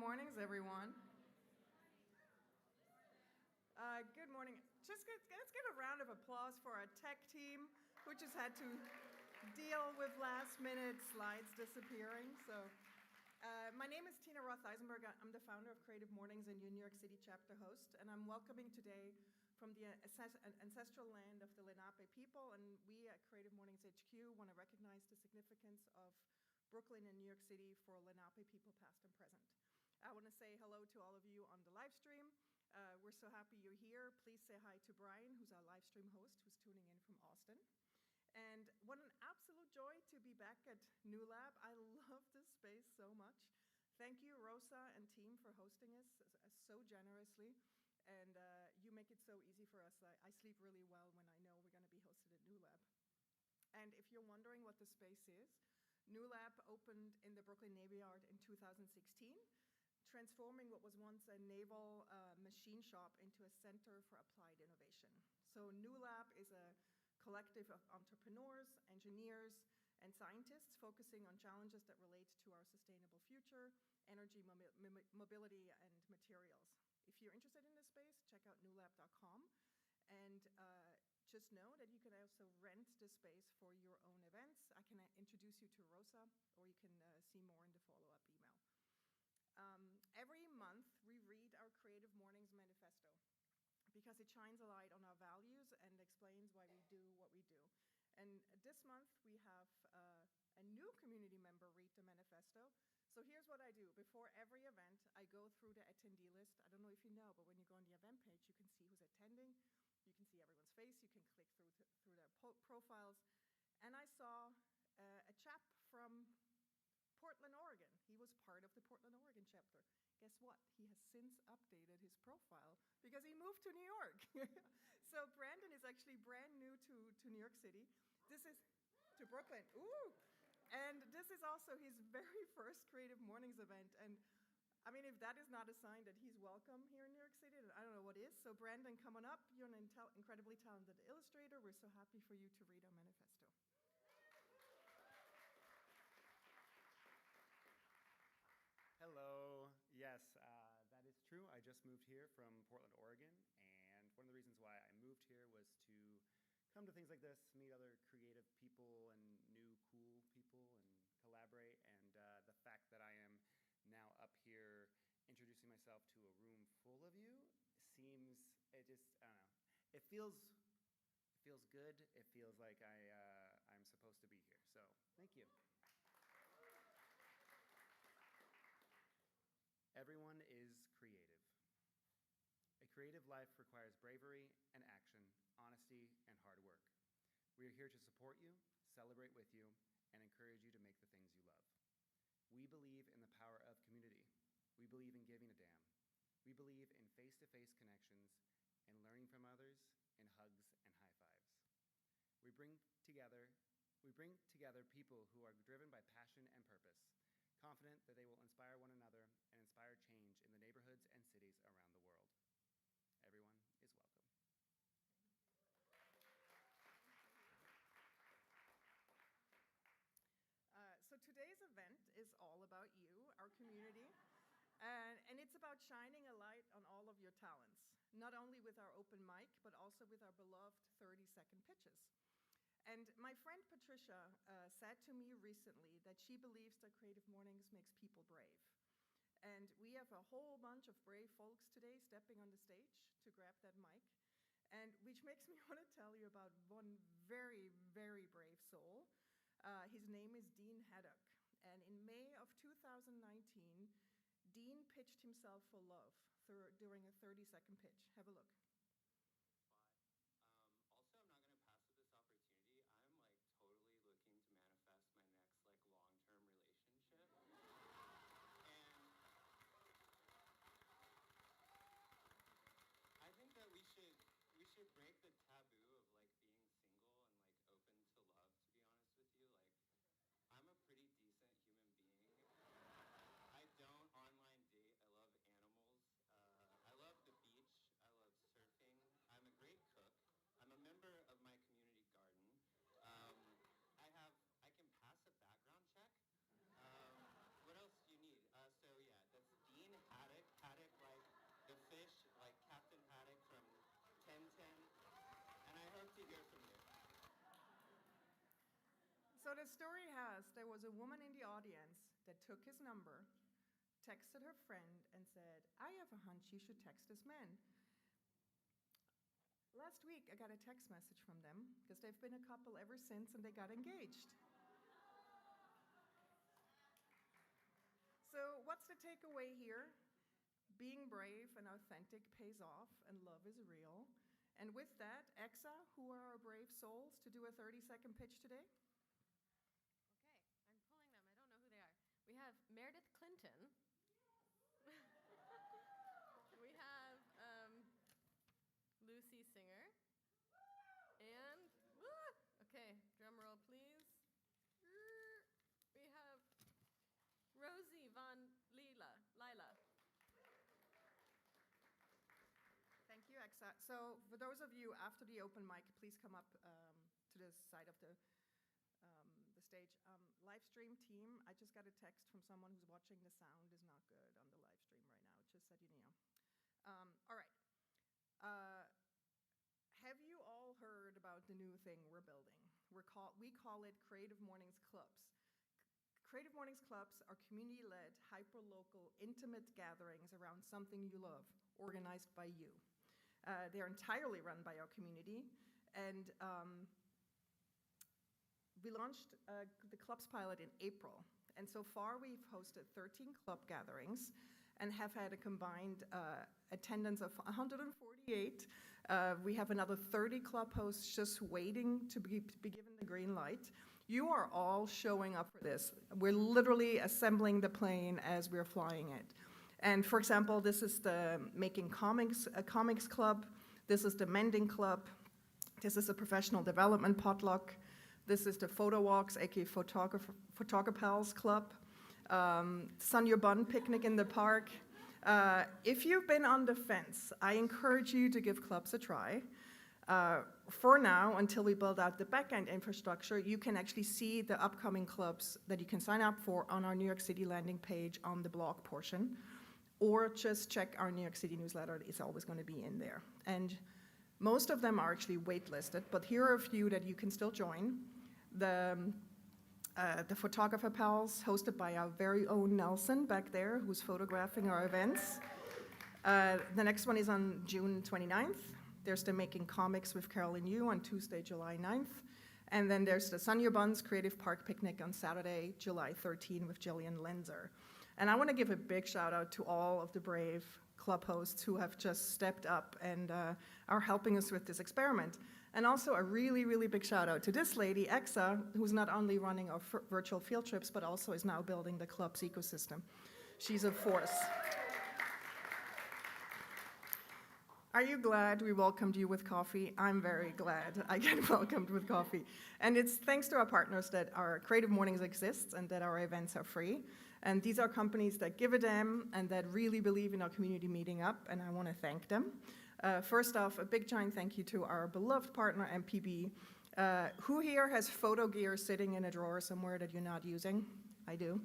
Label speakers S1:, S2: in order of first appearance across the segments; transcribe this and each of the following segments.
S1: Mornings, everyone. Good morning. Let's give a round of applause for our tech team, who just had to deal with last-minute slides disappearing. My name is Tina Roth-Eisenberg. I'm the founder of Creative Mornings and your New York City chapter host, and I'm welcoming today from the ancestral land of the Lenape people, and we at Creative Mornings HQ want to recognize the significance of Brooklyn and New York City for Lenape people past and present. I want to say hello to all of you on the live stream. We're so happy you're here. Please say hi to Brian, who's our live stream host, who's tuning in from Austin. And what an absolute joy to be back at New Lab. I love this space so much. Thank you, Rosa and team, for hosting us so generously. And you make it so easy for us. I sleep really well when I know we're going to be hosted at New Lab. And if you're wondering what the space is, New Lab opened in the Brooklyn Navy Yard in 2016, transforming what was once a naval machine shop into a center for applied innovation. So New Lab is a collective of entrepreneurs, engineers, and scientists focusing on challenges that relate to our sustainable future, energy, mobility, and materials. If you're interested in this space, check out newlab.com. And just know that you can also rent the space for your own events. I can introduce you to Rosa, or you can see more in the follow-up email. Every month, we read our Creative Mornings manifesto because it shines a light on our values and explains why we do what we do. And this month, we have a new community member read the manifesto. So here's what I do. Before every event, I go through the attendee list. I don't know if you know, but when you go on the event page, you can see who's attending. You can see everyone's face. You can click through their profiles. And I saw a chap from Portland, Oregon. He was part of the Portland, Oregon chapter. Guess what? He has since updated his profile because he moved to New York. So Brandon is actually brand new to New York City. This is to Brooklyn. Ooh! And this is also his very first Creative Mornings event. And I mean, if that is not a sign that he's welcome here in New York City, then I don't know what is. So Brandon, come on up. You're an incredibly talented illustrator. We're so happy for you to read our manifesto.
S2: Hello. Yes, that is true. I just moved here from Portland, Oregon, and one of the reasons why I moved here was to come to things like this, meet other creative people and new cool people and collaborate, and the fact that I am now up here introducing myself to a room full of you seems, I don't know, it feels good. It feels like I'm supposed to be here, so thank you. Everyone is creative. A creative life requires bravery and action, honesty and hard work. We are here to support you, celebrate with you, and encourage you to make the things you love. We believe in the power of community. We believe in giving a damn. We believe in face-to-face connections and learning from others in hugs and high fives. We bring together people who are driven by passion and purpose, confident that they will inspire one another and inspire change in the neighborhoods and cities around the world. Everyone is welcome.
S1: So today's event is all about you, our community, and it's about shining a light on all of your talents, not only with our open mic, but also with our beloved 30-second pitches. And my friend Patricia said to me recently that she believes that Creative Mornings makes people brave. And we have a whole bunch of brave folks today stepping on the stage to grab that mic, and which makes me want to tell you about one very, very brave soul. His name is Dean Haddock. And in May of 2019, Dean pitched himself for love during a 30-second pitch. Have a look.
S3: Also, I'm not going to pass up this opportunity. I'm totally looking to manifest my next long-term relationship. And I think that we should break the taboo of being single and open to love, to be honest with you. I'm a pretty decent human being. I don't online date. I love animals. I love the beach. I love surfing. I'm a great cook. I'm a member of my community garden. I can pass a background check. What else do you need? So yeah, that's Dean
S1: the story has, there was a woman in the audience that took his number, texted her friend, and said, I have a hunch you should text this man. Last week, I got a text message from them because they've been a couple ever since and they got engaged. So, what's the takeaway here? Being brave and authentic pays off, and love is real. And with that, Exa, who are our brave souls, to do a 30-second pitch today?
S4: Okay, I'm pulling them. I don't know who they are. We have Meredith Clinton. We have Lucy Singer. And, okay, drum roll please. We have Rosie Von Lila.
S1: Thank you, Exa. So for those of you after the open mic, please come up to the side of the stage. Livestream team, I just got a text from someone who's watching. The sound is not good on the live stream right now, just so you know. All right. Have you all heard about the new thing we're building? We call it Creative Mornings Clubs. Creative Mornings Clubs are community-led, hyper-local, intimate gatherings around something you love, organized by you. They're entirely run by our community, and we launched the clubs pilot in April. And so far, we've hosted 13 club gatherings and have had a combined attendance of 148. We have another 30 club hosts just waiting to be given the green light. You are all showing up for this. We're literally assembling the plane as we're flying it. And for example, this is the Making Comics, a comics club. This is the Mending Club. This is a professional development potluck. This is the Photo Walks, aka Photograpals Club. Sun Your Bun picnic in the park. If you've been on the fence, I encourage you to give clubs a try. For now, until we build out the back-end infrastructure, you can actually see the upcoming clubs that you can sign up for on our New York City landing page on the blog portion, or just check our New York City newsletter. It's always going to be in there. And most of them are actually waitlisted, but here are a few that you can still join. The Photographer Pals, hosted by our very own Nelson back there, who's photographing our events. The next one is on June 29th. There's the Making Comics with Carolyn Yu on Tuesday, July 9th. And then there's the Sun Your Buns Creative Park Picnic on Saturday, July 13th with Jillian Lenzer. And I want to give a big shout out to all of the brave club hosts who have just stepped up and are helping us with this experiment. And also a really, really big shout out to this lady, Exa, who's not only running our virtual field trips, but also is now building the club's ecosystem. She's a force. Are you glad we welcomed you with coffee? I'm very glad I get welcomed with coffee. And it's thanks to our partners that our Creative Mornings exists and that our events are free. And these are companies that give a damn and that really believe in our community meeting up, and I want to thank them. First off, a big giant thank you to our beloved partner, MPB. Who here has photo gear sitting in a drawer somewhere that you're not using? I do.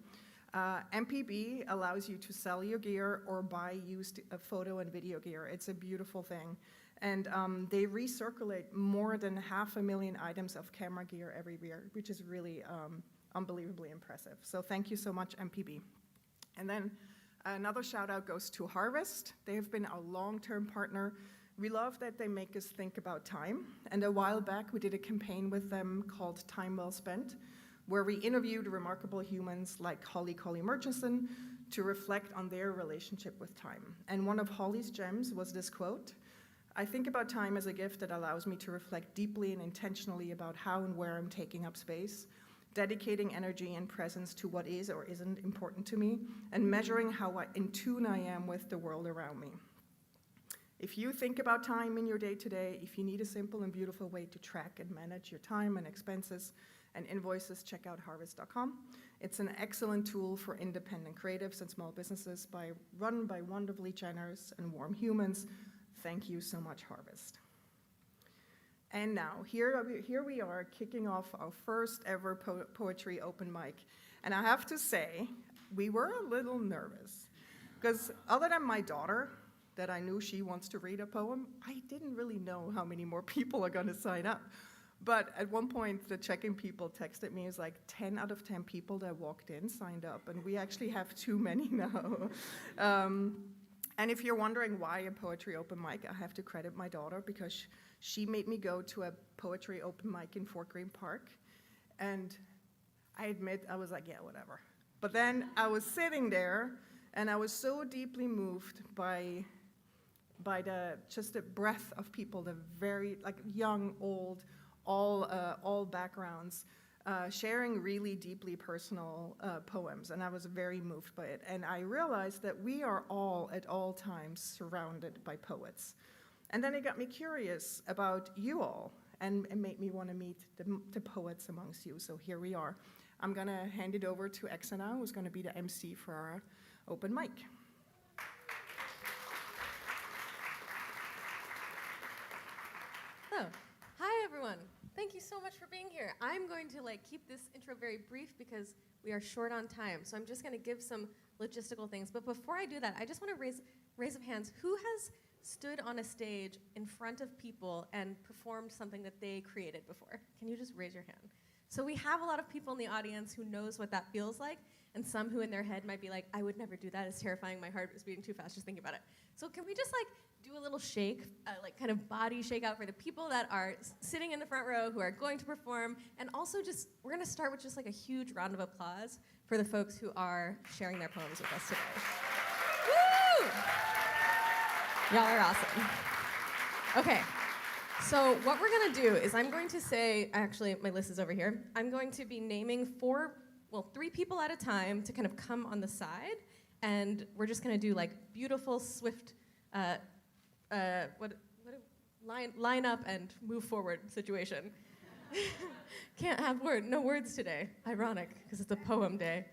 S1: MPB allows you to sell your gear or buy used photo and video gear. It's a beautiful thing. And they recirculate more than 500,000 items of camera gear every year, which is really unbelievably impressive. So thank you so much, MPB. And then another shout out goes to Harvest. They have been our long-term partner. We love that they make us think about time. And a while back, we did a campaign with them called Time Well Spent, where we interviewed remarkable humans like Holly Murchison to reflect on their relationship with time. And one of Holly's gems was this quote: "I think about time as a gift that allows me to reflect deeply and intentionally about how and where I'm taking up space, dedicating energy and presence to what is or isn't important to me, and measuring how in tune I am with the world around me." If you think about time in your day-to-day, if you need a simple and beautiful way to track and manage your time and expenses and invoices, check out harvest.com. It's an excellent tool for independent creatives and small businesses run by wonderfully generous and warm humans. Thank you so much, Harvest. And now, here we are kicking off our first ever poetry open mic. And I have to say, we were a little nervous. Because other than my daughter, that I knew she wants to read a poem, I didn't really know how many more people are going to sign up. But at one point, the check-in people texted me, it's like 10 out of 10 people that walked in signed up, and we actually have too many now. And if you're wondering why a poetry open mic, I have to credit my daughter because she made me go to a poetry open mic in Fort Greene Park. And I admit, I was like, yeah, whatever. But then I was sitting there, and I was so deeply moved by just the breadth of people, the very, like, young, old, all backgrounds, sharing really deeply personal poems, and I was very moved by it. And I realized that we are all, at all times, surrounded by poets. And then it got me curious about you all, and it made me want to meet the poets amongst you, so here we are. I'm going to hand it over to Exana, who's going to be the MC for our open mic.
S4: Oh, hi everyone. Thank you so much for being here. I'm going to keep this intro very brief because we are short on time. So I'm just going to give some logistical things. But before I do that, I just want to raise of hands. Who has stood on a stage in front of people and performed something that they created before? Can you just raise your hand? So we have a lot of people in the audience who knows what that feels like, and some who in their head might be like, I would never do that. It's terrifying. My heart is beating too fast just thinking about it. So can we just do a little shake, kind of body shake out for the people that are sitting in the front row who are going to perform, and also we're going to start with just a huge round of applause for the folks who are sharing their poems with us today. Woo! Y'all are awesome. Okay, so what we're going to do is I'm going to say, actually my list is over here, I'm going to be naming 3 people at a time to kind of come on the side, and we're just going to do beautiful, swift, line up and move forward situation. Can't have no words today. Ironic, because it's a poem day.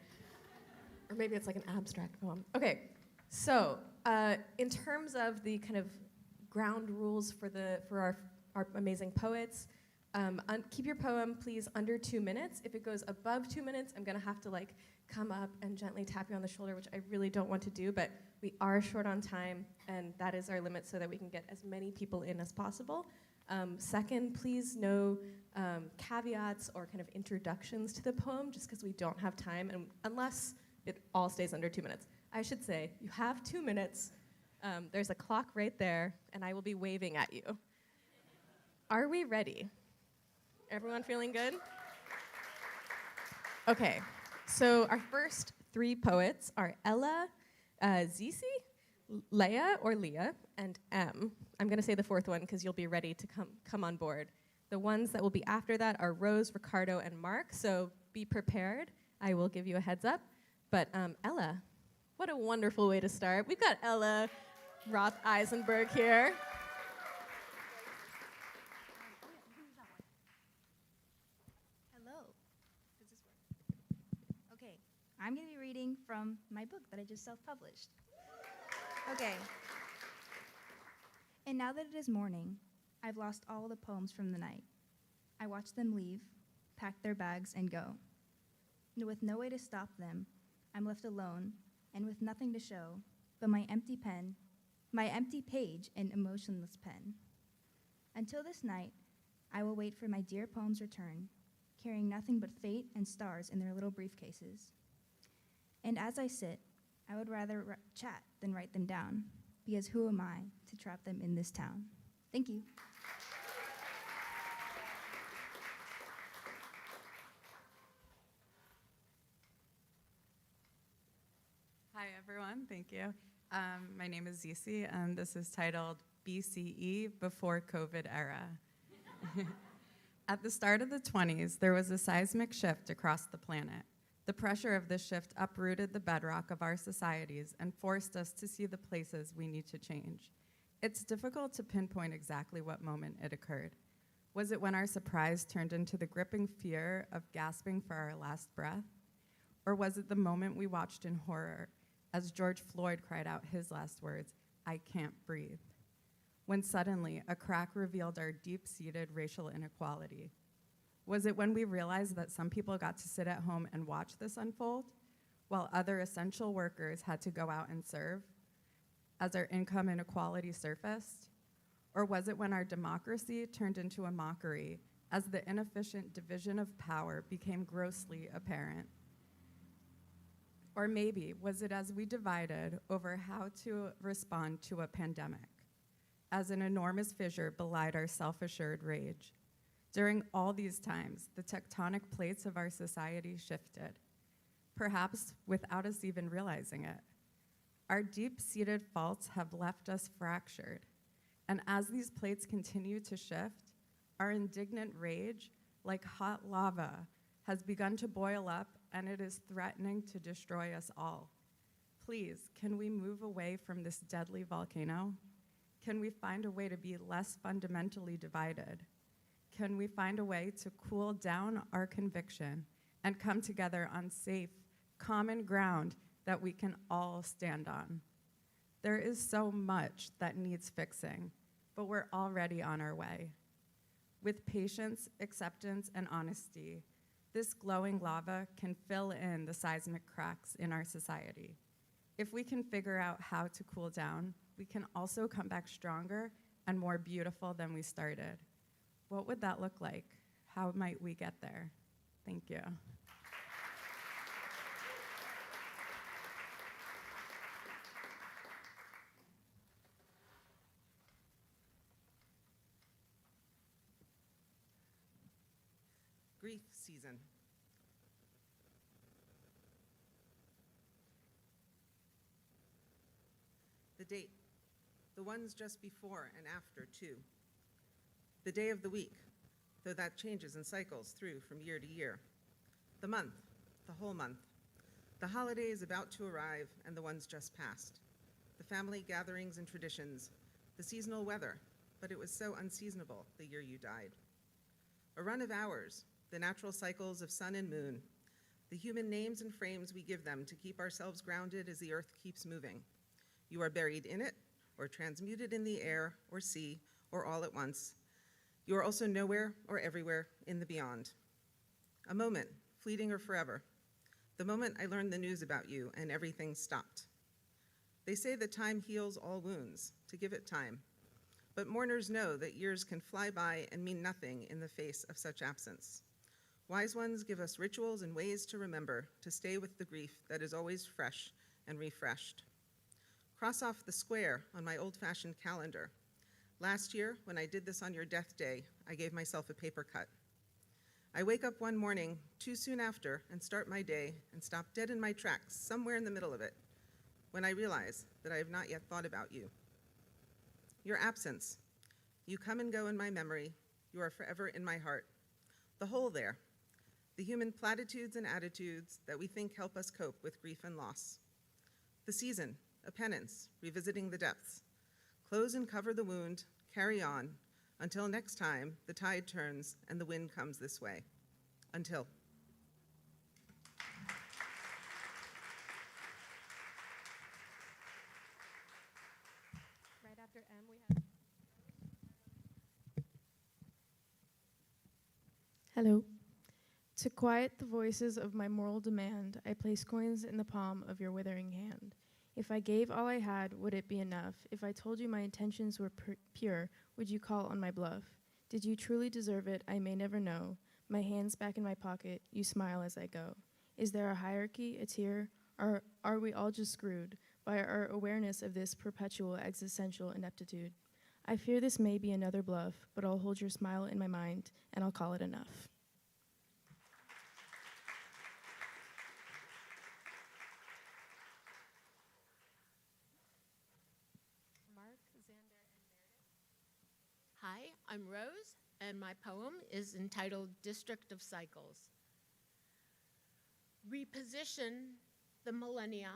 S4: Or maybe it's an abstract poem. Okay, so in terms of the kind of ground rules for our amazing poets, keep your poem, please, under 2 minutes. If it goes above 2 minutes, I'm going to have to come up and gently tap you on the shoulder, which I really don't want to do, but we are short on time, and that is our limit so that we can get as many people in as possible. Second, please no caveats or kind of introductions to the poem, just because we don't have time, and unless it all stays under 2 minutes. I should say, you have 2 minutes. There's a clock right there, and I will be waving at you. Are we ready? Everyone feeling good? Okay, so our first 3 poets are Ella, Zizi, Leah, and M. I'm going to say the 4th one because you'll be ready to come on board. The ones that will be after that are Rose, Ricardo, and Mark, so be prepared. I will give you a heads up. But Ella, what a wonderful way to start. We've got Ella Roth-Eisenberg here.
S5: Hello. Does this work? Okay, I'm going to be reading from my book that I just self-published. Okay. And now that it is morning, I've lost all the poems from the night. I watch them leave, pack their bags, and go. And with no way to stop them, I'm left alone and with nothing to show but my empty page and emotionless pen. Until this night, I will wait for my dear poems' return, carrying nothing but fate and stars in their little briefcases. And as I sit, I would rather chat than write them down, because who am I to trap them in this town? Thank you.
S6: Hi, everyone. Thank you. My name is Zizi, and this is titled BCE, Before COVID Era. At the start of the 20s, there was a seismic shift across the planet. The pressure of this shift uprooted the bedrock of our societies and forced us to see the places we need to change. It's difficult to pinpoint exactly what moment it occurred. Was it when our surprise turned into the gripping fear of gasping for our last breath? Or was it the moment we watched in horror as George Floyd cried out his last words, "I can't breathe," when suddenly a crack revealed our deep-seated racial inequality? Was it when we realized that some people got to sit at home and watch this unfold, while other essential workers had to go out and serve, as our income inequality surfaced? Or was it when our democracy turned into a mockery as the inefficient division of power became grossly apparent. Or maybe was it as we divided over how to respond to a pandemic, as an enormous fissure belied our self-assured rage. During all these times, the tectonic plates of our society shifted, perhaps without us even realizing it. Our deep-seated faults have left us fractured, and as these plates continue to shift, our indignant rage, like hot lava, has begun to boil up, and it is threatening to destroy us all. Please, can we move away from this deadly volcano? Can we find a way to be less fundamentally divided? Can we find a way to cool down our conviction and come together on safe, common ground that we can all stand on? There is so much that needs fixing, but we're already on our way. With patience, acceptance, and honesty, this glowing lava can fill in the seismic cracks in our society. If we can figure out how to cool down, we can also come back stronger and more beautiful than we started. What would that look like? How might we get there? Thank you.
S7: Grief season. The date, the ones just before and after, too. The day of the week, though that changes and cycles through from year to year. The month, the whole month. The holidays about to arrive and the ones just passed. The family gatherings and traditions. The seasonal weather, but it was so unseasonable the year you died. A run of hours, the natural cycles of sun and moon. The human names and frames we give them to keep ourselves grounded as the earth keeps moving. You are buried in it, or transmuted in the air, or sea, or all at once. You are also nowhere or everywhere in the beyond. A moment, fleeting or forever. The moment I learned the news about you and everything stopped. They say that time heals all wounds, to give it time. But mourners know that years can fly by and mean nothing in the face of such absence. Wise ones give us rituals and ways to remember, to stay with the grief that is always fresh and refreshed. Cross off the square on my old-fashioned calendar. Last year, when I did this on your death day, I gave myself a paper cut. I wake up one morning too soon after and start my day and stop dead in my tracks somewhere in the middle of it when I realize that I have not yet thought about you. Your absence. You come and go in my memory. You are forever in my heart. The hole there. The human platitudes and attitudes that we think help us cope with grief and loss. The season, a penance, revisiting the depths. Close and cover the wound, carry on, until next time the tide turns and the wind comes this way. Until.
S4: Right after M, we have.
S8: Hello. To quiet the voices of my moral demand, I place coins in the palm of your withering hand. If I gave all I had, would it be enough? If I told you my intentions were pure, would you call on my bluff? Did you truly deserve it? I may never know. My hands back in my pocket, you smile as I go. Is there a hierarchy, a tier, or are we all just screwed by our awareness of this perpetual existential ineptitude? I fear this may be another bluff, but I'll hold your smile in my mind, and I'll call it enough.
S9: Hi, I'm Rose, and my poem is entitled District of Cycles. Reposition the millennia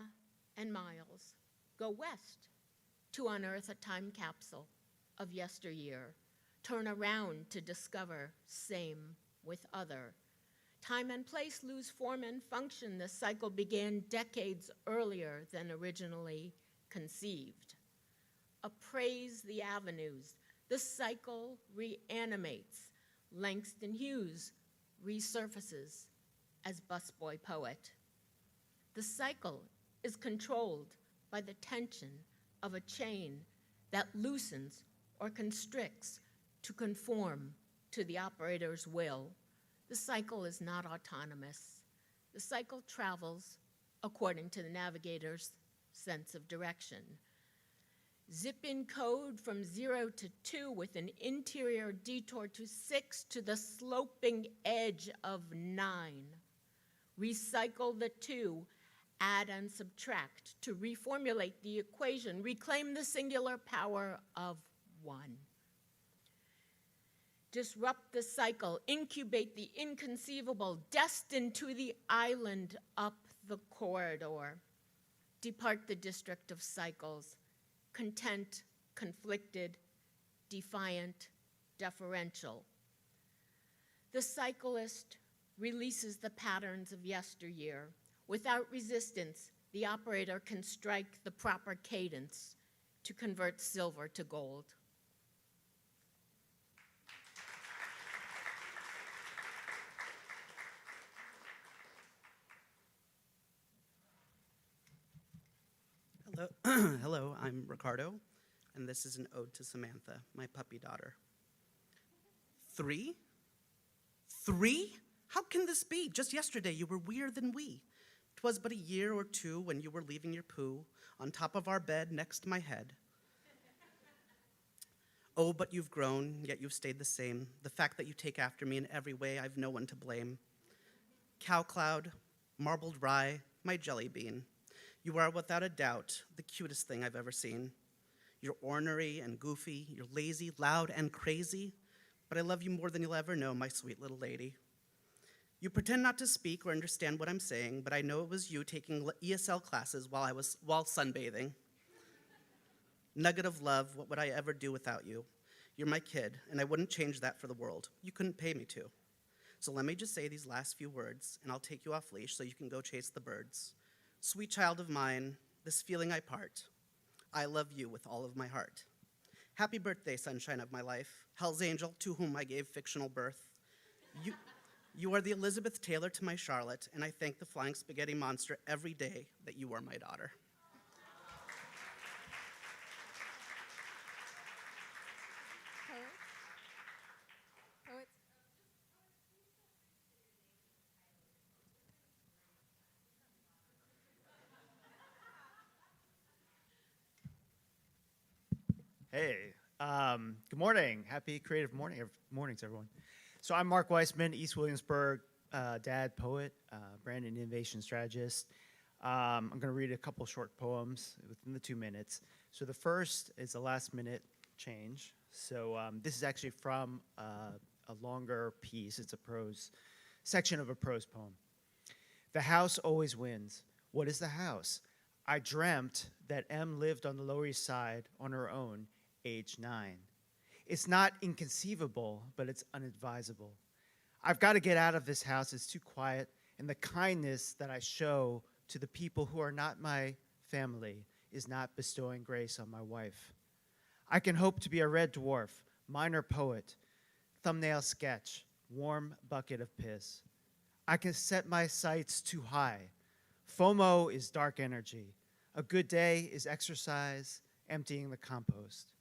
S9: and miles. Go west to unearth a time capsule of yesteryear. Turn around to discover same with other. Time and place lose form and function. The cycle began decades earlier than originally conceived. Appraise the avenues. The cycle reanimates. Langston Hughes resurfaces as busboy poet. The cycle is controlled by the tension of a chain that loosens or constricts to conform to the operator's will, the cycle is not autonomous. The cycle travels according to the navigator's sense of direction. Zip in code from 0 to 2 with an interior detour to 6 to the sloping edge of 9. Recycle the 2, add and subtract to reformulate the equation, reclaim the singular power of 1. Disrupt the cycle, incubate the inconceivable, destined to the island up the corridor. Depart the district of cycles, content, conflicted, defiant, deferential. The cyclist releases the patterns of yesteryear. Without resistance, the operator can strike the proper cadence to convert silver to gold.
S10: Hello, hello, I'm Ricardo, and this is an ode to Samantha, my puppy daughter. 3? 3? How can this be? Just yesterday you were weirder than we. 'Twas but a year or two when you were leaving your poo on top of our bed next to my head. Oh, but you've grown, yet you've stayed the same. The fact that you take after me in every way, I've no one to blame. Cow cloud, marbled rye, my jelly bean. You are without a doubt the cutest thing I've ever seen. You're ornery and goofy, you're lazy, loud, and crazy, but I love you more than you'll ever know, my sweet little lady. You pretend not to speak or understand what I'm saying, but I know it was you taking ESL classes while sunbathing. Nugget of love, what would I ever do without you? You're my kid, and I wouldn't change that for the world. You couldn't pay me to. So let me just say these last few words, and I'll take you off leash so you can go chase the birds. Sweet child of mine, this feeling I part. I love you with all of my heart. Happy birthday, sunshine of my life, Hell's Angel, to whom I gave fictional birth. You are the Elizabeth Taylor to my Charlotte, and I thank the flying spaghetti monster every day that you are my daughter.
S4: Poets?
S11: Hey, good morning. Happy Creative Mornings, everyone. So I'm Mark Weissman, East Williamsburg dad, poet, brand and innovation strategist. I'm going to read a couple short poems within the 2 minutes. So the first is a last minute change. So this is actually from a longer piece. It's a prose section of a prose poem. The house always wins. What is the house? I dreamt that M lived on the Lower East Side on her own, age 9. It's not inconceivable, but it's unadvisable. I've got to get out of this house. It's too quiet, and the kindness that I show to the people who are not my family is not bestowing grace on my wife. I can hope to be a red dwarf, minor poet, thumbnail sketch, warm bucket of piss. I can set my sights too high. FOMO is dark energy. A good day is exercise, emptying the compost.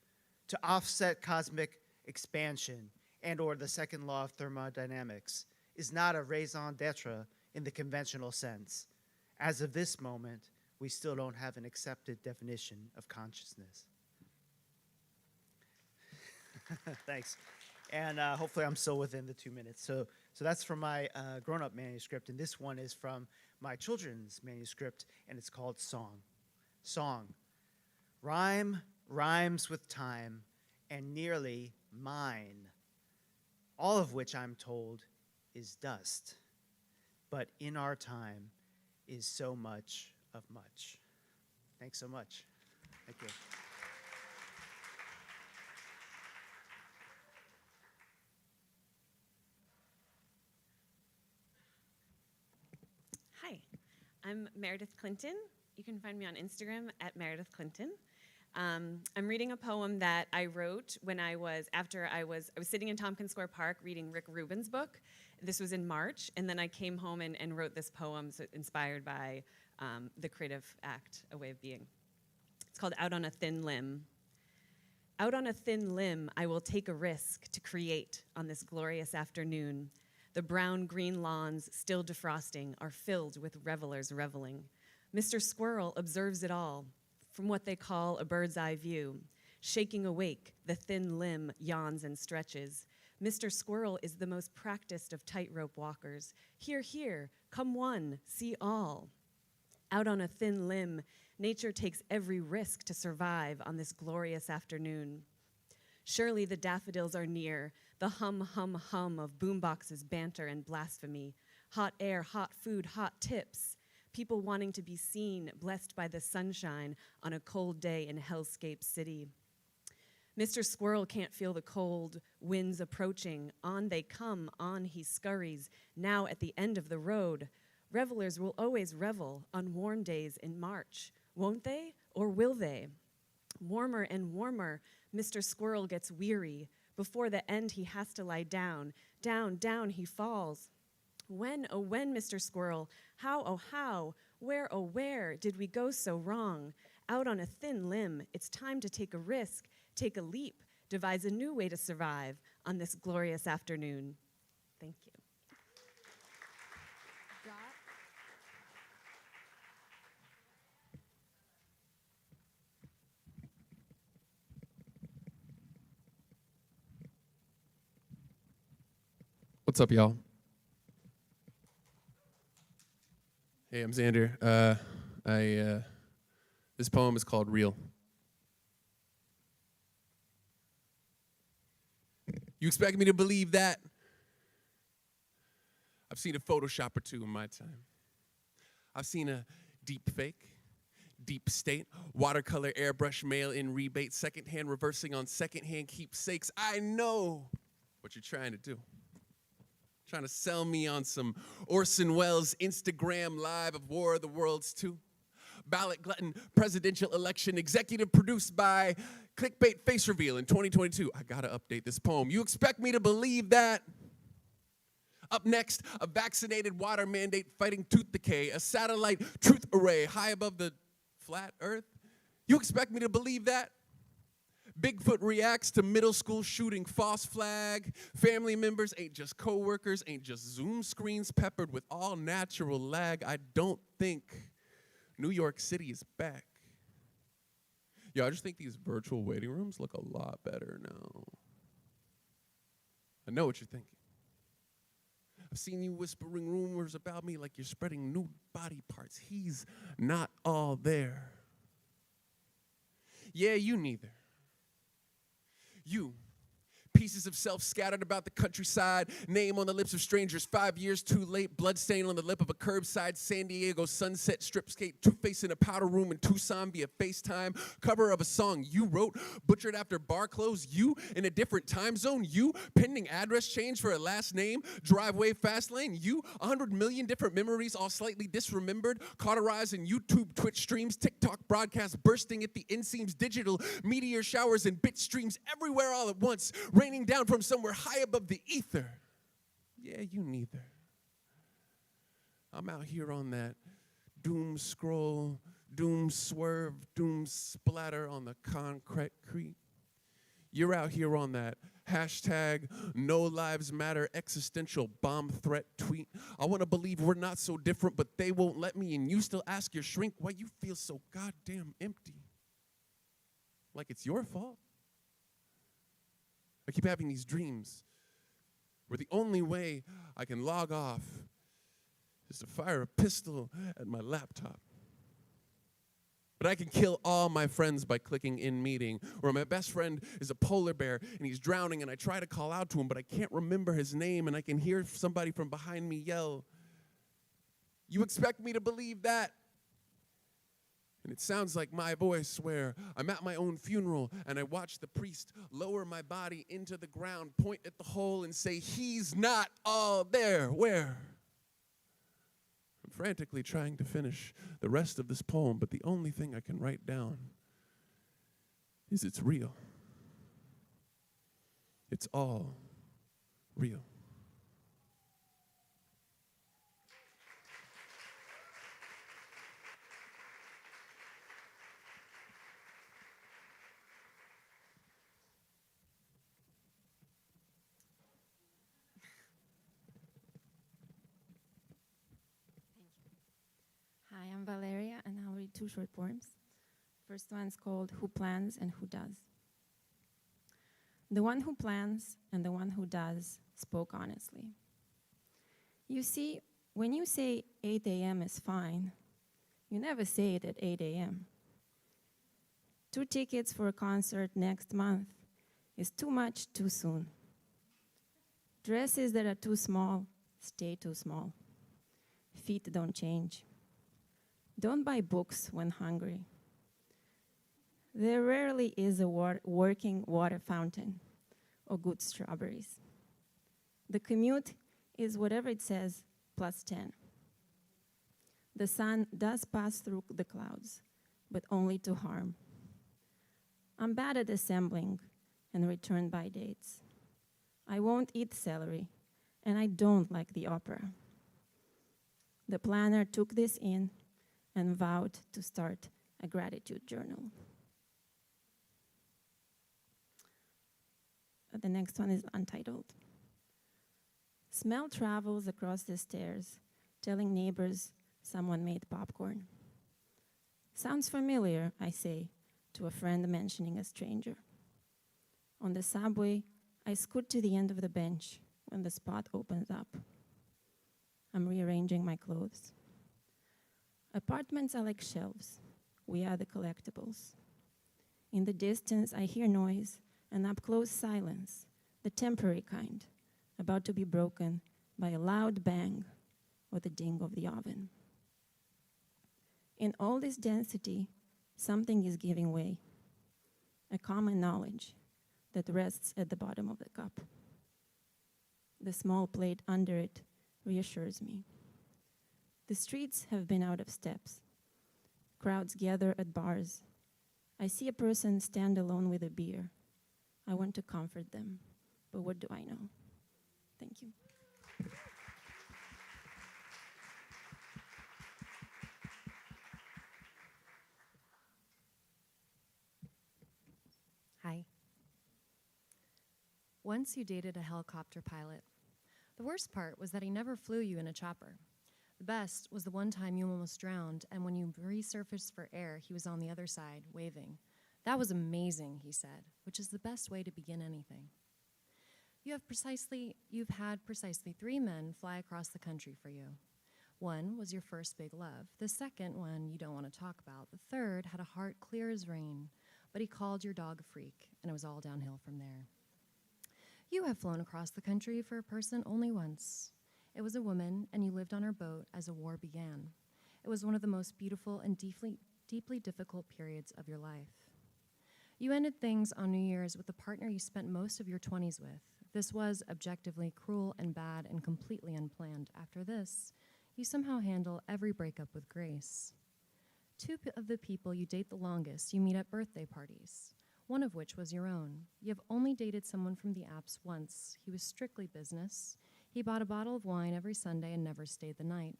S11: To offset cosmic expansion and or the second law of thermodynamics is not a raison d'etre in the conventional sense. As of this moment, we still don't have an accepted definition of consciousness. Thanks. And hopefully I'm still within the 2 minutes. So that's from my grown-up manuscript, and this one is from my children's manuscript, and it's called Song. Song. Rhyme rhymes with time and nearly mine, all of which I'm told is dust, but in our time is so much of much. Thanks so much. Thank you.
S12: Hi, I'm Meredith Clinton. You can find me on Instagram at Meredith Clinton. I'm reading a poem that I wrote when I was sitting in Tompkins Square Park reading Rick Rubin's book. This was in March, and then I came home and wrote this poem inspired by the creative act, A Way of Being. It's called Out on a Thin Limb. Out on a thin limb, I will take a risk to create on this glorious afternoon. The brown-green lawns, still defrosting, are filled with revelers reveling. Mr. Squirrel observes it all from what they call a bird's eye view. Shaking awake, the thin limb yawns and stretches. Mr. Squirrel is the most practiced of tightrope walkers. Here, here, come one, see all. Out on a thin limb, nature takes every risk to survive on this glorious afternoon. Surely the daffodils are near, the hum, hum, hum of boomboxes, banter, and blasphemy. Hot air, hot food, hot tips. People wanting to be seen, blessed by the sunshine on a cold day in Hellscape City. Mr. Squirrel can't feel the cold winds approaching. On they come, on he scurries, now at the end of the road. Revelers will always revel on warm days in March, won't they, or will they? Warmer and warmer, Mr. Squirrel gets weary. Before the end, he has to lie down. Down, down he falls. When, oh when, Mr. Squirrel, how, oh how, where, oh where did we go so wrong? Out on a thin limb, it's time to take a risk, take a leap, devise a new way to survive on this glorious afternoon. Thank you.
S13: What's up, y'all? Hey, I'm Xander. This poem is called Real. You expect me to believe that? I've seen a Photoshop or two in my time. I've seen a deep fake, deep state, watercolor airbrush mail-in rebate, secondhand reversing on secondhand keepsakes. I know what you're trying to do. Trying to sell me on some Orson Welles Instagram Live of War of the Worlds 2. Ballot glutton presidential election executive produced by clickbait face reveal in 2022. I gotta update this poem. You expect me to believe that? Up next, a vaccinated water mandate fighting tooth decay, a satellite truth array high above the flat earth. You expect me to believe that? Bigfoot reacts to middle school shooting false flag. Family members ain't just coworkers, ain't just Zoom screens peppered with all natural lag. I don't think New York City is back. Yo, I just think these virtual waiting rooms look a lot better now. I know what you're thinking. I've seen you whispering rumors about me like you're spreading new body parts. He's not all there. Yeah, you neither. You, pieces of self scattered about the countryside, name on the lips of strangers, 5 years too late, blood stain on the lip of a curbside San Diego sunset strip skate, two-face in a powder room in Tucson via FaceTime, cover of a song you wrote, butchered after bar clothes, you in a different time zone, you pending address change for a last name, driveway fast lane, you 100 million different memories all slightly disremembered, cauterized in YouTube, Twitch streams, TikTok broadcasts bursting at the inseams, digital meteor showers and bit streams everywhere all at once, raining down from somewhere high above the ether. Yeah, you neither. I'm out here on that doom scroll, doom swerve, doom splatter on the concrete. You're out here on that hashtag no lives matter existential bomb threat tweet. I want to believe we're not so different, but they won't let me, and you still ask your shrink why you feel so goddamn empty. Like it's your fault. I keep having these dreams where the only way I can log off is to fire a pistol at my laptop. But I can kill all my friends by clicking in meeting, or my best friend is a polar bear and he's drowning and I try to call out to him, but I can't remember his name and I can hear somebody from behind me yell, "You expect me to believe that?" And it sounds like my voice where I'm at my own funeral and I watch the priest lower my body into the ground, point at the hole and say, "He's not all there." Where? I'm frantically trying to finish the rest of this poem, but the only thing I can write down is it's real. It's all real.
S14: two short poems. First one's called Who Plans and Who Does. The one who plans and the one who does spoke honestly. You see, when you say 8 a.m. is fine, you never say it at 8 a.m. 2 tickets for a concert next month is too much too soon. Dresses that are too small stay too small. Feet don't change. Don't buy books when hungry. There rarely is a working water fountain or good strawberries. The commute is whatever it says plus 10. The sun does pass through the clouds, but only to harm. I'm bad at assembling and return by dates. I won't eat celery, and I don't like the opera. The planner took this in and vowed to start a gratitude journal. The next one is untitled. Smell travels across the stairs, telling neighbors someone made popcorn. Sounds familiar, I say, to a friend mentioning a stranger. On the subway, I scoot to the end of the bench when the spot opens up. I'm rearranging my clothes. Apartments are like shelves. We are the collectibles. In the distance, I hear noise and up close silence, the temporary kind, about to be broken by a loud bang or the ding of the oven. In all this density, something is giving way, a common knowledge that rests at the bottom of the cup. The small plate under it reassures me. The streets have been out of steps. Crowds gather at bars. I see a person stand alone with a beer. I want to comfort them, but what do I know? Thank you.
S15: Hi. Once you dated a helicopter pilot. The worst part was that he never flew you in a chopper. The best was the one time you almost drowned, and when you resurfaced for air, he was on the other side, waving. That was amazing, he said, which is the best way to begin anything. You've had precisely 3 men fly across the country for you. One was your first big love. The second one you don't want to talk about. The third had a heart clear as rain, but he called your dog a freak, and it was all downhill from there. You have flown across the country for a person only once. It was a woman, and you lived on her boat as a war began. It was one of the most beautiful and deeply difficult periods of your life. You ended things on New Year's with the partner you spent most of your 20s with. This was objectively cruel and bad and completely unplanned. After this, you somehow handle every breakup with grace. 2 of the people you date the longest you meet at birthday parties, one of which was your own. You have only dated someone from the apps once. He was strictly business. He bought a bottle of wine every Sunday and never stayed the night.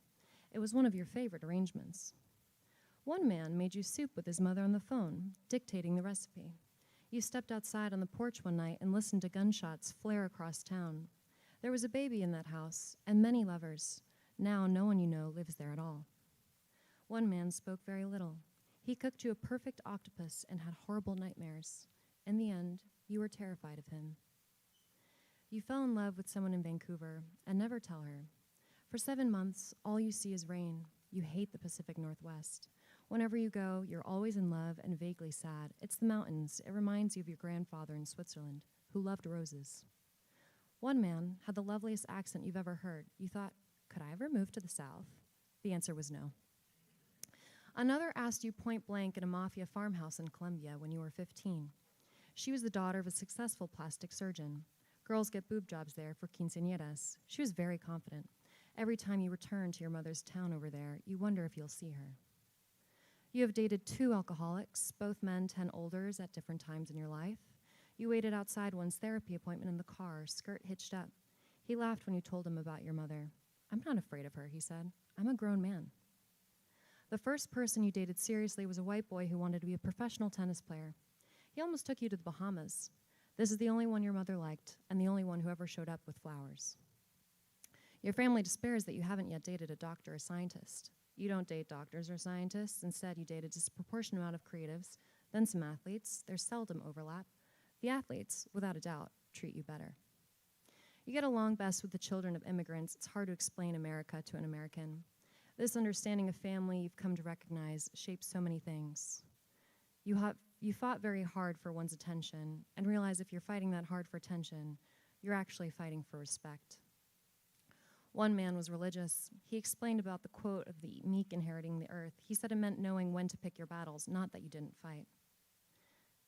S15: It was one of your favorite arrangements. One man made you soup with his mother on the phone, dictating the recipe. You stepped outside on the porch one night and listened to gunshots flare across town. There was a baby in that house, and many lovers. Now no one you know lives there at all. One man spoke very little. He cooked you a perfect octopus and had horrible nightmares. In the end, you were terrified of him. You fell in love with someone in Vancouver and never tell her. For 7 months, all you see is rain. You hate the Pacific Northwest. Whenever you go, you're always in love and vaguely sad. It's the mountains. It reminds you of your grandfather in Switzerland, who loved roses. One man had the loveliest accent you've ever heard. You thought, could I ever move to the South? The answer was no. Another asked you point blank in a mafia farmhouse in Colombia when you were 15. She was the daughter of a successful plastic surgeon. Girls get boob jobs there for quinceañeras. She was very confident. Every time you return to your mother's town over there, you wonder if you'll see her. You have dated 2 alcoholics, both men 10 olders at different times in your life. You waited outside one's therapy appointment in the car, skirt hitched up. He laughed when you told him about your mother. I'm not afraid of her, he said. I'm a grown man. The first person you dated seriously was a white boy who wanted to be a professional tennis player. He almost took you to the Bahamas. This is the only one your mother liked, and the only one who ever showed up with flowers. Your family despairs that you haven't yet dated a doctor or scientist. You don't date doctors or scientists. Instead, you date a disproportionate amount of creatives, then some athletes. There's seldom overlap. The athletes, without a doubt, treat you better. You get along best with the children of immigrants. It's hard to explain America to an American. This understanding of family you've come to recognize shapes so many things. You fought very hard for one's attention, and realize if you're fighting that hard for attention, you're actually fighting for respect. One man was religious. He explained about the quote of the meek inheriting the earth. He said it meant knowing when to pick your battles, not that you didn't fight.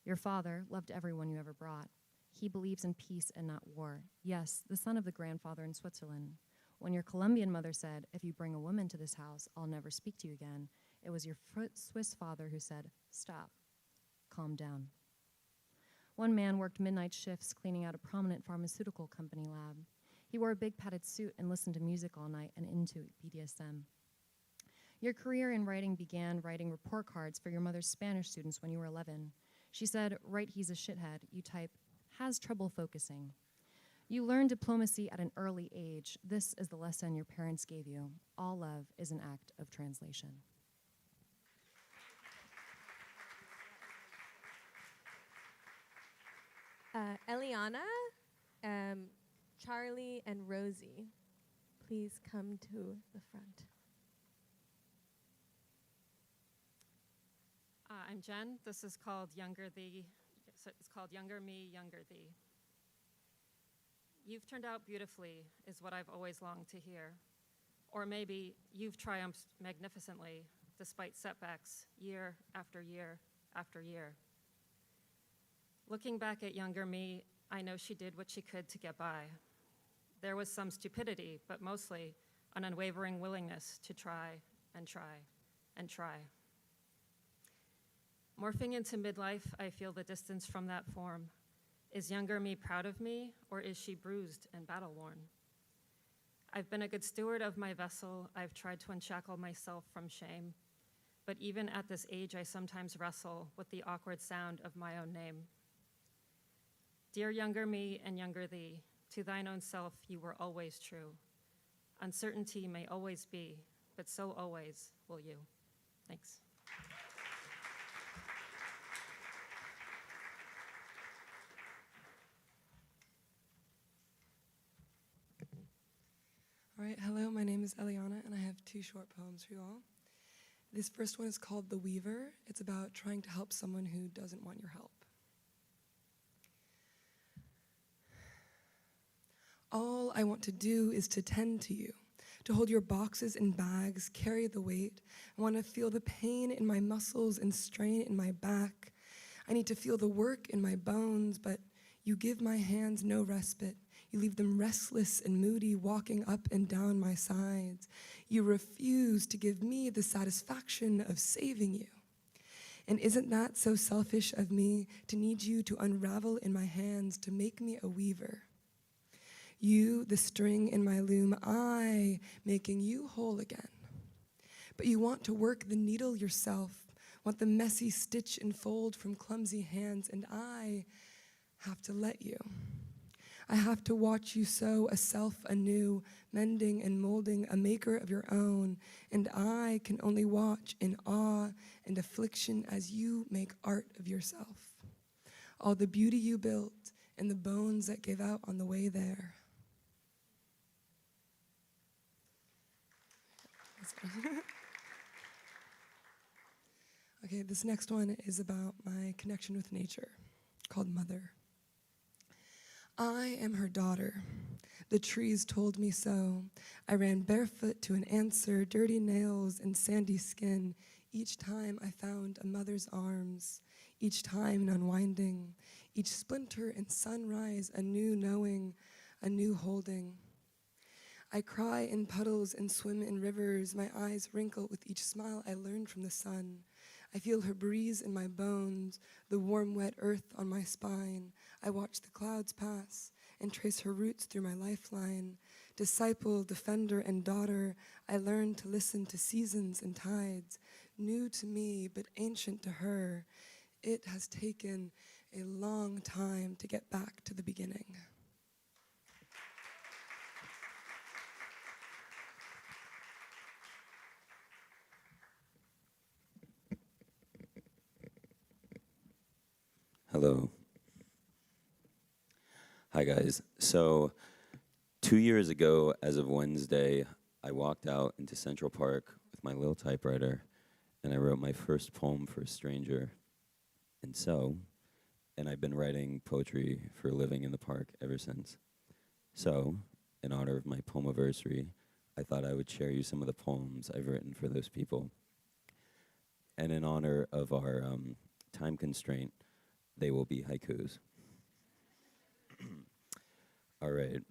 S15: Your father loved everyone you ever brought. He believes in peace and not war. Yes, the son of the grandfather in Switzerland. When your Colombian mother said, if you bring a woman to this house, I'll never speak to you again, it was your Swiss father who said, stop, calm down. One man worked midnight shifts cleaning out a prominent pharmaceutical company lab. He wore a big padded suit and listened to music all night and into BDSM. Your career in writing began writing report cards for your mother's Spanish students when you were 11. She said, write he's a shithead. You type, has trouble focusing. You learned diplomacy at an early age. This is the lesson your parents gave you. All love is an act of translation.
S4: Eliana, Charlie, and Rosie, please come to the front.
S16: I'm Jen. This is called Younger Thee. It's called Younger Me, Younger Thee. You've turned out beautifully is what I've always longed to hear. Or maybe you've triumphed magnificently despite setbacks year after year after year. Looking back at younger me, I know she did what she could to get by. There was some stupidity, but mostly an unwavering willingness to try and try and try. Morphing into midlife, I feel the distance from that form. Is younger me proud of me, or is she bruised and battle-worn? I've been a good steward of my vessel. I've tried to unshackle myself from shame. But even at this age, I sometimes wrestle with the awkward sound of my own name. Dear younger me and younger thee, to thine own self you were always true. Uncertainty may always be, but so always will you. Thanks.
S17: All right, hello, my name is Eliana, and I have 2 short poems for you all. This first one is called The Weaver. It's about trying to help someone who doesn't want your help. All I want to do is to tend to you, to hold your boxes and bags, carry the weight. I want to feel the pain in my muscles and strain in my back. I need to feel the work in my bones, but you give my hands no respite. You leave them restless and moody, walking up and down my sides. You refuse to give me the satisfaction of saving you. And isn't that so selfish of me to need you to unravel in my hands to make me a weaver? You, the string in my loom, I, making you whole again. But you want to work the needle yourself, want the messy stitch and fold from clumsy hands, and I have to let you. I have to watch you sew a self anew, mending and molding a maker of your own, and I can only watch in awe and affliction as you make art of yourself. All the beauty you built and the bones that gave out on the way there. Okay, this next one is about my connection with nature, called Mother. I am her daughter. The trees told me so. I ran barefoot to an answer, dirty nails and sandy skin. Each time I found a mother's arms, each time an unwinding, each splinter and sunrise, a new knowing, a new holding. I cry in puddles and swim in rivers. My eyes wrinkle with each smile I learned from the sun. I feel her breeze in my bones, the warm, wet earth on my spine. I watch the clouds pass and trace her roots through my lifeline. Disciple, defender, and daughter, I learn to listen to seasons and tides. New to me, but ancient to her. It has taken a long time to get back to the beginning.
S18: Hello. Hi, guys. So, 2 years ago, as of Wednesday, I walked out into Central Park with my little typewriter, and I wrote my first poem for a stranger. And I've been writing poetry for a living in the park ever since. So, in honor of my poemiversary, I thought I would share you some of the poems I've written for those people. And in honor of our time constraint, they will be haikus. All right.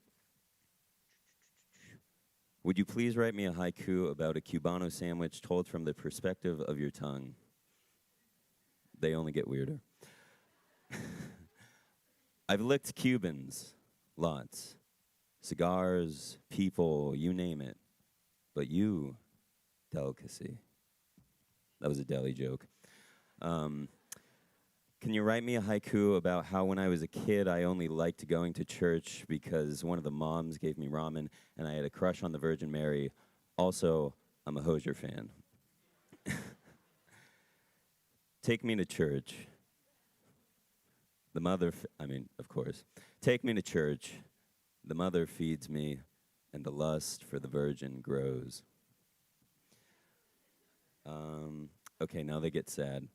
S18: Would you please write me a haiku about a Cubano sandwich told from the perspective of your tongue? They only get weirder. I've licked Cubans, lots. Cigars, people, you name it. But you, delicacy. That was a deli joke. Can you write me a haiku about how when I was a kid I only liked going to church because one of the moms gave me ramen and I had a crush on the Virgin Mary. Also, I'm a Hozier fan. Take me to church. The mother, of course. Take me to church. The mother feeds me, and the lust for the Virgin grows. Okay, now they get sad.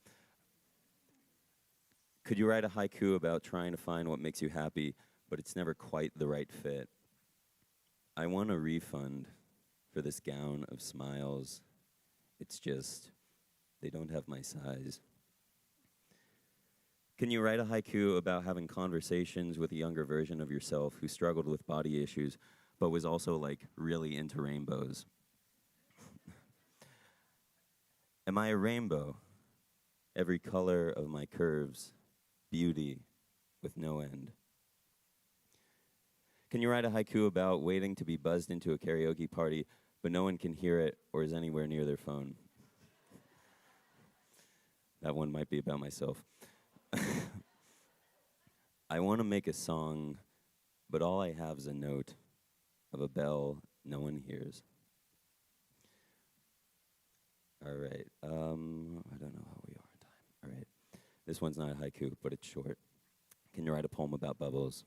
S18: Could you write a haiku about trying to find what makes you happy, but it's never quite the right fit? I want a refund for this gown of smiles. It's just, they don't have my size. Can you write a haiku about having conversations with a younger version of yourself who struggled with body issues, but was also, like, really into rainbows? Am I a rainbow? Every color of my curves, beauty with no end. Can you write a haiku about waiting to be buzzed into a karaoke party, but no one can hear it or is anywhere near their phone? That one might be about myself. I want to make a song, but all I have is a note of a bell no one hears. All right. I don't know how we are on time. All right. This one's not a haiku, but it's short. Can you write a poem about bubbles?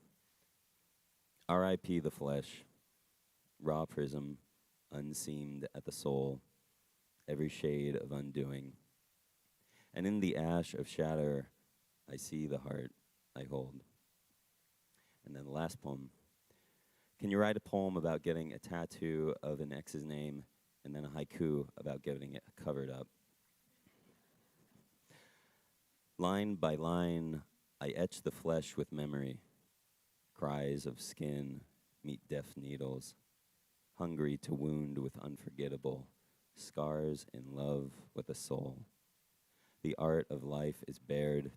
S18: R.I.P. the flesh, raw prism, unseamed at the soul, every shade of undoing. And in the ash of shatter, I see the heart I hold. And then the last poem. Can you write a poem about getting a tattoo of an ex's name and then a haiku about getting it covered up? Line by line, I etch the flesh with memory. Cries of skin meet deaf needles. Hungry to wound with unforgettable. Scars in love with a soul. The art of life is bared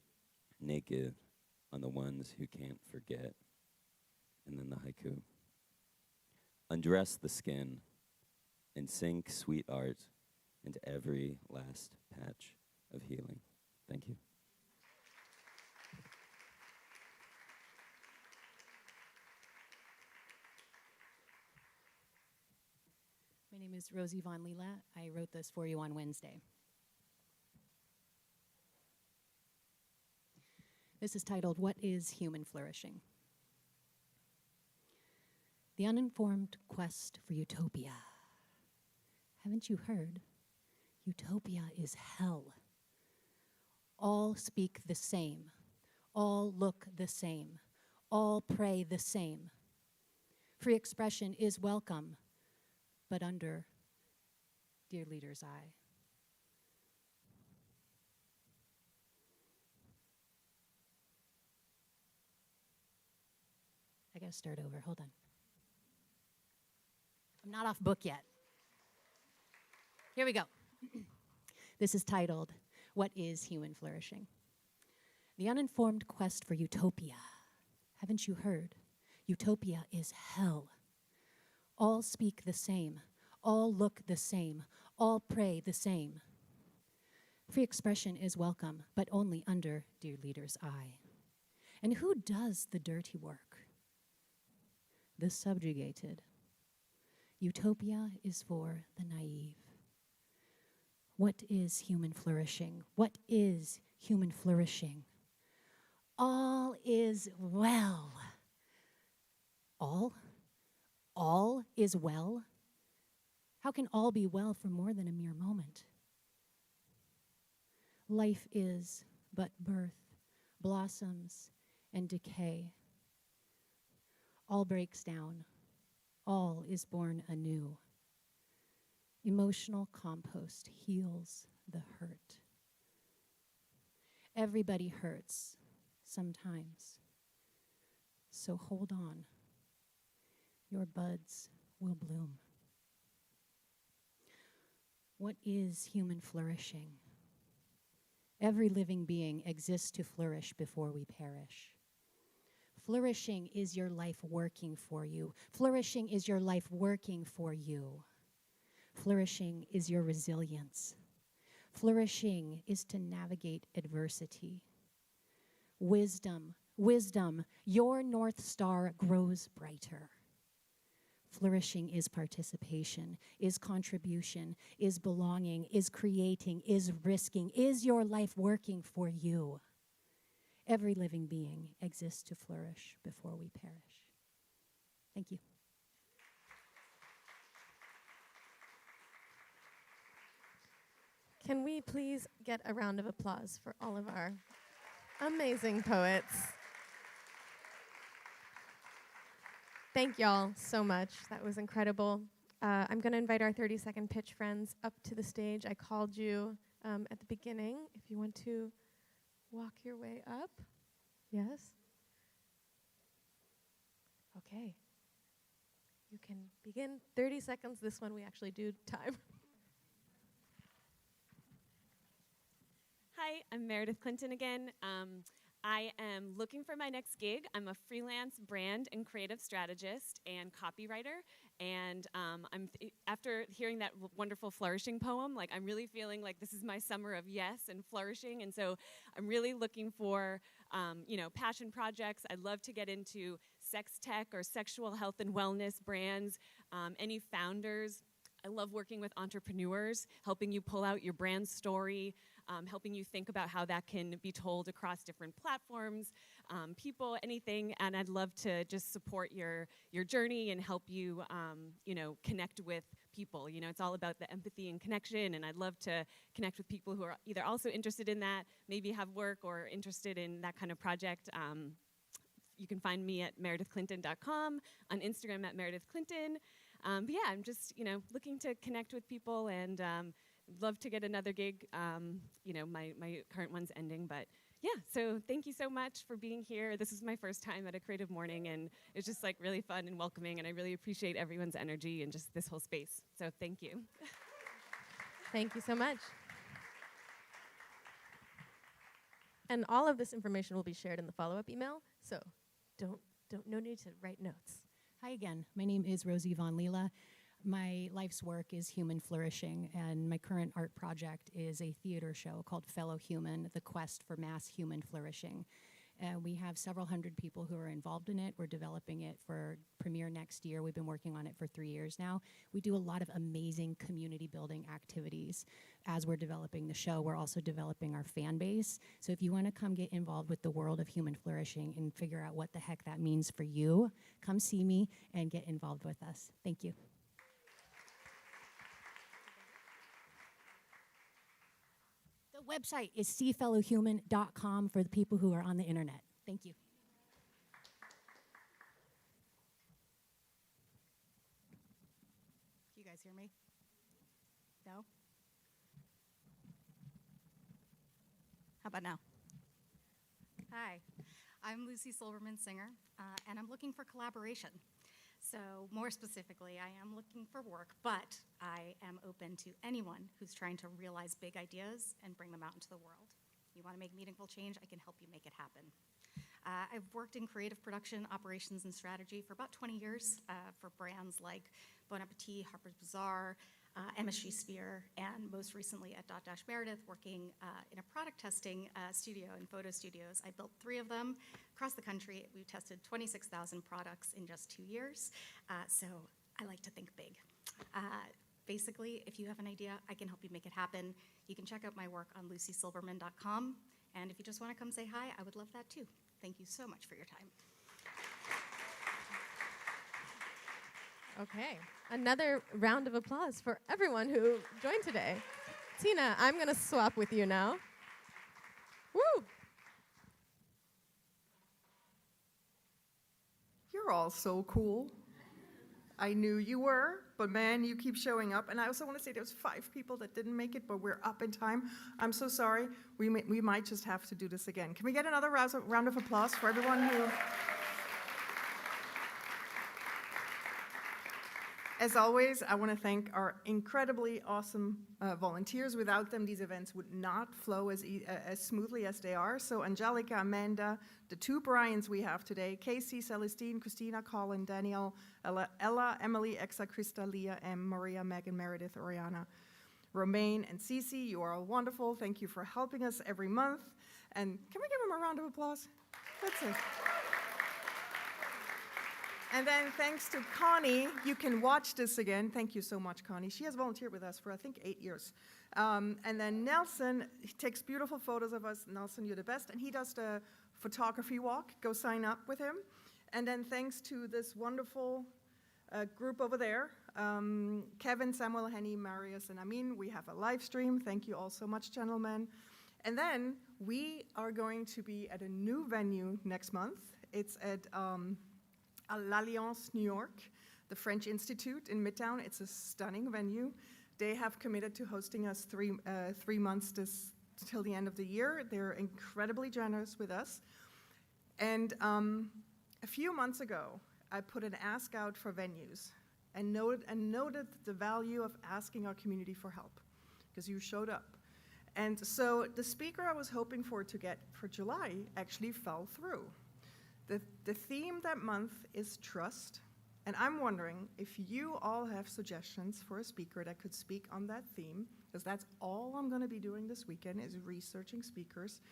S18: naked on the ones who can't forget. And then the haiku. Undress the skin and sink sweet art into every last patch of healing. Thank you.
S19: My name is Rosie Von Lila. I wrote this for you on Wednesday. This is titled, What is Human Flourishing? The uninformed quest for utopia. Haven't you heard? Utopia is hell. All speak the same. All look the same. All pray the same. Free expression is welcome, but under dear leader's eye. I gotta start over, hold on. I'm not off book yet. Here we go. This is titled, What is Human Flourishing? The uninformed quest for utopia. Haven't you heard? Utopia is hell. All speak the same. All look the same. All pray the same. Free expression is welcome, but only under dear leader's eye. And who does the dirty work? The subjugated. Utopia is for the naive. What is human flourishing? What is human flourishing? All is well. All? All is well? How can all be well for more than a mere moment? Life is but birth, blossoms, and decay. All breaks down. All is born anew. Emotional compost heals the hurt. Everybody hurts sometimes. So hold on. Your buds will bloom. What is human flourishing? Every living being exists to flourish before we perish. Flourishing is your life working for you. Flourishing is your life working for you. Flourishing is your resilience. Flourishing is to navigate adversity. Wisdom, wisdom, your North Star grows brighter. Flourishing is participation, is contribution, is belonging, is creating, is risking. Is your life working for you? Every living being exists to flourish before we perish. Thank you.
S4: Can we please get a round of applause for all of our amazing poets? Thank y'all so much. That was incredible. I'm going to invite our 30-second pitch friends up to the stage. I called you at the beginning. If you want to walk your way up. Yes? Okay. You can begin. 30 seconds. This one we actually do time.
S12: Hi, I'm Meredith Clinton again. I am looking for my next gig. I'm a freelance brand and creative strategist and copywriter. And after hearing that wonderful flourishing poem, like I'm really feeling like this is my summer of yes and flourishing. And so I'm really looking for, passion projects. I'd love to get into sex tech or sexual health and wellness brands. Any founders. I love working with entrepreneurs, helping you pull out your brand story, helping you think about how that can be told across different platforms, people, anything. And I'd love to just support your journey and help you, connect with people. You know, it's all about the empathy and connection. And I'd love to connect with people who are either also interested in that, maybe have work or interested in that kind of project. You can find me at meredithclinton.com, on Instagram at meredithclinton. But yeah, I'm just, looking to connect with people and love to get another gig. My current one's ending, but yeah, so thank you so much for being here. This is my first time at a Creative Morning, and it's just like really fun and welcoming, and I really appreciate everyone's energy and just this whole space. So thank you.
S4: Thank you so much. And all of this information will be shared in the follow-up email, so no need to write notes.
S19: Hi again. My name is Rosie Von Leela. My life's work is human flourishing, and my current art project is a theater show called Fellow Human, The Quest for Mass Human Flourishing. We have several hundred people who are involved in it. We're developing it for premiere next year. We've been working on it for 3 years now. We do a lot of amazing community building activities. As we're developing the show, we're also developing our fan base. So if you want to come get involved with the world of human flourishing and figure out what the heck that means for you, come see me and get involved with us. Thank you. The website is seefellowhuman.com for the people who are on the internet. Thank you.
S20: Can you guys hear me? No? How about now? Hi, I'm Lucy Silverman Singer, and I'm looking for collaboration. So more specifically, I am looking for work, but I am open to anyone who's trying to realize big ideas and bring them out into the world. You want to make meaningful change, I can help you make it happen. I've worked in creative production, operations, and strategy for about 20 years for brands like Bon Appetit, Harper's Bazaar, MSG Sphere, and most recently at Dotdash Meredith, working in a product testing studio in photo studios. I built 3 of them across the country. We tested 26,000 products in just 2 years. So I like to think big. Basically, if you have an idea, I can help you make it happen. You can check out my work on lucysilverman.com, And if you just want to come say hi, I would love that too. Thank you so much for your time.
S4: Okay, another round of applause for everyone who joined today. Tina, I'm going to swap with you now. Woo!
S1: You're all so cool. I knew you were, but man, you keep showing up. And I also want to say there's 5 people that didn't make it, but we're up in time. I'm so sorry. We might just have to do this again. Can we get another round of applause for everyone who... As always, I want to thank our incredibly awesome volunteers. Without them, these events would not flow as smoothly as they are. So Angelica, Amanda, the 2 Brians we have today, Casey, Celestine, Christina, Colin, Danielle, Ella, Emily, Exa, Krista, Leah, M, Maria, Megan, Meredith, Oriana, Romaine, and Cece, you are all wonderful. Thank you for helping us every month. And can we give them a round of applause? That's it. And then thanks to Connie, you can watch this again. Thank you so much, Connie. She has volunteered with us for, I think, 8 years. And then Nelson, he takes beautiful photos of us. Nelson, you're the best. And he does the photography walk. Go sign up with him. And then thanks to this wonderful group over there, Kevin, Samuel, Henny, Marius, and Amin, we have a live stream. Thank you all so much, gentlemen. And then we are going to be at a new venue next month. It's at... L'Alliance, New York, the French Institute in Midtown. It's a stunning venue. They have committed to hosting us 3 months till the end of the year. They're incredibly generous with us. And a few months ago, I put an ask out for venues and noted the value of asking our community for help, because you showed up. And so the speaker I was hoping to get for July actually fell through. The theme that month is trust, and I'm wondering if you all have suggestions for a speaker that could speak on that theme, because that's all I'm going to be doing this weekend is researching speakers.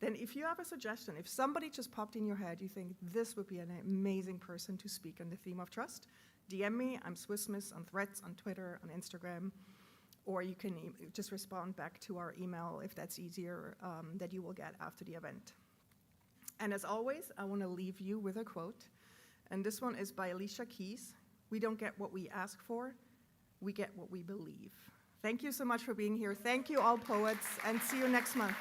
S1: Then if you have a suggestion, if somebody just popped in your head, you think this would be an amazing person to speak on the theme of trust, DM me. I'm Swiss Miss on Threads, on Twitter, on Instagram, or you can just respond back to our email if that's easier, that you will get after the event. And as always, I want to leave you with a quote. And this one is by Alicia Keys. We don't get what we ask for, we get what we believe. Thank you so much for being here. Thank you all poets, and see you next month.